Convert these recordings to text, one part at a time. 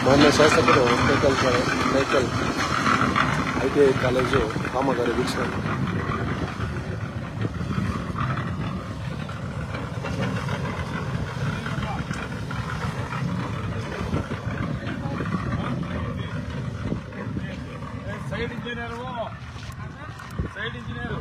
ಮಾನ್ಯ ಶಾಸಕರು ಮೇಕಲ್ ITI college ಕಾಮಗಾರಿ ವೀಕ್ಷಣೆ. ಸೈಡ್ ಇಂಜಿನಿಯರು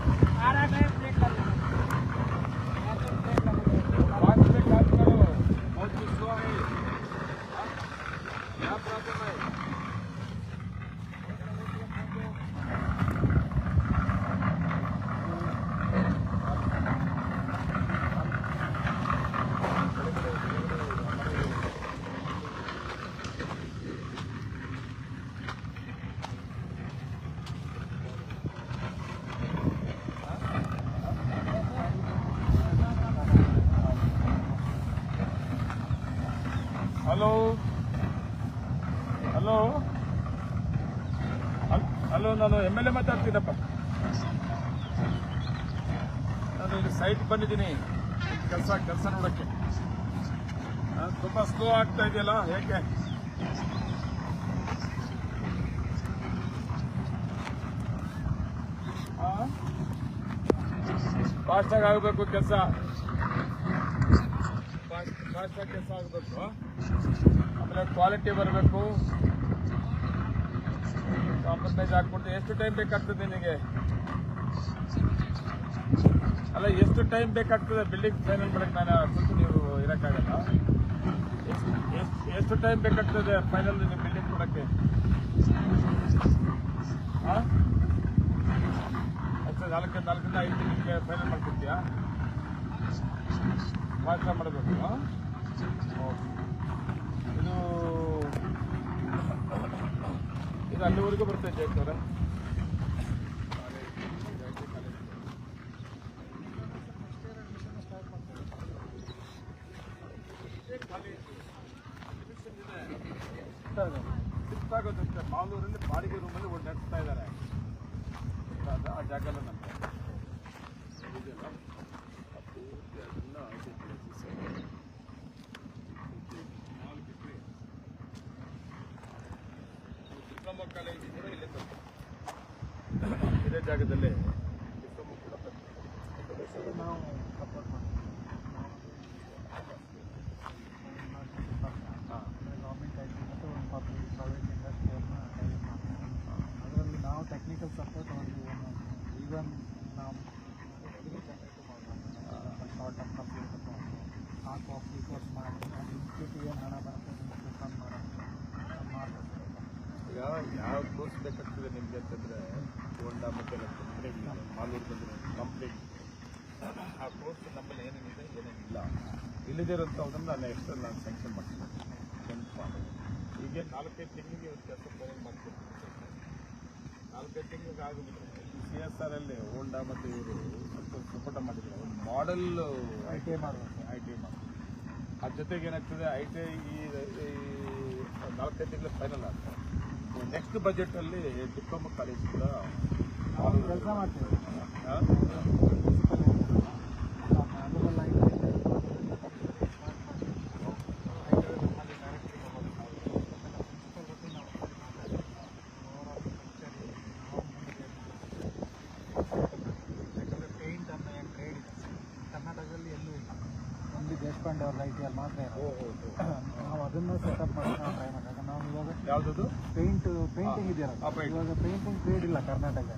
ಹಲೋ ನಾನು MLA ಮಾತಾಡ್ತೀನಪ್ಪ. ನಾನು ಇಲ್ಲಿ ಸೈಟ್ ಬಂದಿದ್ದೀನಿ ಕೆಲಸ ನೋಡೋಕ್ಕೆ. ತುಂಬ ಸ್ಲೋ ಆಗ್ತಾ ಇದೆಯಲ್ಲ, ಹೇಗೆ? ಫಾಸ್ಟಾಗಿ ಆಗಬೇಕು ಕೆಲಸ, ಫಾಸ್ಟಾಗಿ ಕೆಲಸ ಆಗಬೇಕು. ಆಮೇಲೆ ಕ್ವಾಲಿಟಿ ಬರಬೇಕು. ಕಾಂಪ್ರಮೈಸ್ ಆಗ್ಬಿಡ್ತು. ಎಷ್ಟು ಟೈಮ್ ಬೇಕಾಗ್ತದೆ ನಿನಗೆ? ಅಲ್ಲ, ಎಷ್ಟು ಟೈಮ್ ಬೇಕಾಗ್ತದೆ ಬಿಲ್ಡಿಂಗ್ ಫೈನಲ್ ಮಾಡಕ್ಕೆ? ನಾನು ಸ್ವಲ್ಪ ನೀವು ಇರೋಕ್ಕಾಗಲ್ಲ. ಎಷ್ಟು ಟೈಮ್ ಬೇಕಾಗ್ತದೆ ಫೈನಲ್ ನೀವು ಬಿಲ್ಡಿಂಗ್ ಕೊಡೋಕ್ಕೆ? ನಾಲ್ಕರಿಂದ 5 ತಿಂಗಳಿಗೆ ಫೈನಲ್ ಮಾಡ್ಕೊಡ್ತೀಯಾ? ಮಾತ್ರ ಮಾಡಬೇಕು. ಇದು ಅಲ್ಲಿವರೆಗೂ ಬರ್ತದೆ ಜಯಕವ್ರೆ. ಸಿಕ್ತಾಗೋದಂತೆ ಮಾಲೂರಲ್ಲಿ ಬಾಡಿಗೆ ರೂಮಲ್ಲಿ ಒಂದು ನಡೆಸ್ತಾ ಇದ್ದಾರೆ. ಆ ಜಾಗ ಎಲ್ಲ ನಮಗೆ ಡಿಪ್ಲೊಮಾ ಕಾಲೇಜ್ ಕೂಡ ಇಲ್ಲೇ ಇದೇ ಜಾಗದಲ್ಲೇ ಡಿಪ್ಲೊಮಾ ಕೂಡ ನಾವು ಗೌರ್ಮೆಂಟ್ ಐಟಿ ಮತ್ತು ಒಂದು ಪ್ರೈವೇಟ್ ಇಂಡಸ್ಟ್ರಿಯಲ್ನ ಅದರಲ್ಲಿ ನಾವು ಟೆಕ್ನಿಕಲ್ ಸಪೋರ್ಟ್ ಈವನ್ ನಾವು ಶಾರ್ಟ್ ಟರ್ಮ್ ಕಂಪ್ಲೀಟ್ ಆ ಕಾಫಿ ಕೋರ್ಸ್ ಮಾಡಿ ಇನ್ಸ್ಟಿಟ್ಯೂಟ್ ಏನು ಹಣ ಬರ್ತದೆ ಮಾಡಬೇಕು. ಈಗ ಯಾವ ಕೋರ್ಸ್ ಬೇಕಾಗ್ತದೆ ನಿಮಗೆ ಅಂತಂದರೆ ಹೋಂಡಾ ಮತ್ತು ಮಾಲೂರು ಬಂದರೆ ಕಂಪ್ಲೀಟ್ ಆ ಕೋರ್ಸ್ ನಮ್ಮಲ್ಲಿ ಏನೇನಿದೆ ಏನೇನಿಲ್ಲ ಇಲ್ಲದೇ ಇರೋಂಥದ್ದನ್ನು ನಾನು ಎಕ್ಸ್ಟ್ರಾ ನಾನು ಸ್ಯಾಂಕ್ಷನ್ ಮಾಡ್ತೀನಿ. ಹೀಗೆ 4-5 ತಿಂಗಳಿಗೆ ಕೆಲಸ ಫೈನಲ್ ಮಾಡ್ಕೊಡ್ತೀನಿ. 4-5 ತಿಂಗಳಿಗೆ ಆಗುತ್ತೆ. CSR ಅಲ್ಲಿ ಹೋಂಡಾ ಮತ್ತು ಇವರು ಸ್ವಲ್ಪ ಸಪೋರ್ಟ ಮಾಡಿದ್ದಾರೆ. ಒಂದು ಮಾಡೆಲ್ ITI ಮಾಡಬೇಕು. ಅದ್ರ ಜೊತೆಗೆ ಏನಾಗ್ತದೆ, ITI ಈ 4-5 ತಿಂಗಳು ಫೈನಲ್ ಆಗ್ತದೆ. ನೆಕ್ಸ್ಟ್ ಬಜೆಟಲ್ಲಿ ಡಿಪ್ಲೊಮಾ ಕಾಲೇಜ್ ಕೂಡ ಕೆಲಸ ಮಾಡ್ತೀವಿ. ದೇಶಪಾಂಡೆ ಅವ್ರ ITI ಮಾತ್ರ ನಾವು ಅದನ್ನು ಸೆಟಪ್ ಮಾಡಿ ನಾವು ಟ್ರೈ ಮಾಡಿದಾಗ ನಾವು ಇವಾಗ ಯಾವುದದು ಪೇಂಟಿಂಗ್ ಇದೆಯಲ್ಲ, ಇವಾಗ ಪೇಂಟಿಂಗ್ ಟ್ರೇಡ್ ಇಲ್ಲ ಕರ್ನಾಟಕ.